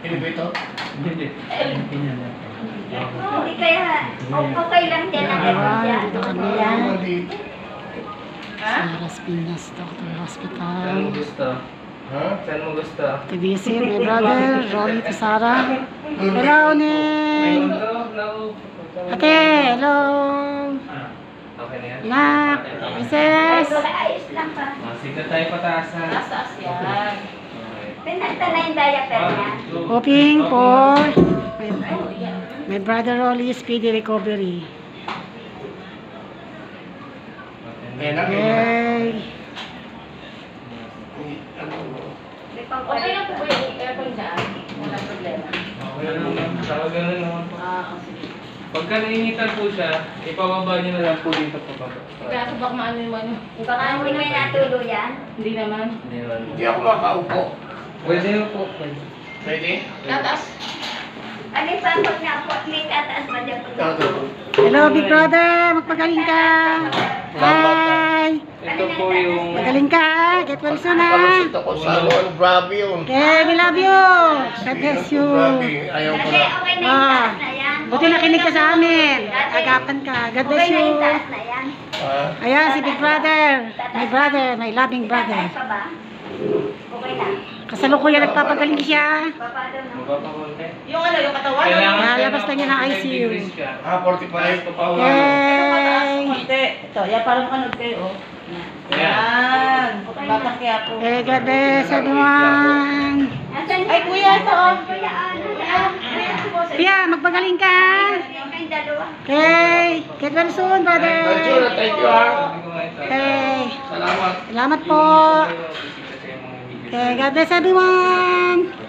Elevator? Hindi. Hindi kaya, okay lang dyan ang dyan. Dito kami yan. Dito. Sa Las Piñas Doctor Saan Hospital. mo gusto? Ha? Saan mo gusto? To visit my brother, Rolly Tisara. Hello, Ning. Ate, hello. Okay na yan? Nak, Mrs. Ayos lang pa. Sige tayo pataas ha. Taas yan. Pinagta na yung diaper niya. Hoping for my brother Rolly's speedy recovery. Enak, enak. Yay. Okay lang po ba yung aircon dyan? Walang problema. Okay naman. Saka ganun naman po. Sige. Pagka nainitan po siya, ipababa niyo na lang po dito po pa. Kaso baka maano naman yun. Baka hindi may natulo yan. Hindi naman. Hindi naman. Hindi ako makaupo. Pwede na po. Pwede? Tataas. Ano pa pag na-pot, may tataas pa dyan po. Hello, big brother. Magpagaling ka. Hi. Ito po yung... Magaling ka. Get well soon, ha. Kalusit ako sa ano, grabe yun. Okay, we love you. God bless you. Grabe, ayaw ko Kasi na. okay na yung taas na yan. Buti nakinig ka sa amin. Agapan ka. God bless Okay na you. yung taas na yan. Ayan, si big brother. My brother, my loving brother. Tataas pa ba? Okay na. Kasalukuyan nagpapagaling siya. Papalo na. Mapapakunti. Yung ano, yung katawan. Lalabas na niya ng ICU. 45 pa pa. Yay. Konti. Ito, yan parang ano kayo. Yan. Bakit kaya po? Okay, God bless everyone. Nasaan Ay, kuya, ito. Kuya, ano? Pia, magpagaling ka. Yung dalawa. Okay, get well soon, brother. Thank you ha. Okay, Salamat. salamat po. Okay, God bless everyone.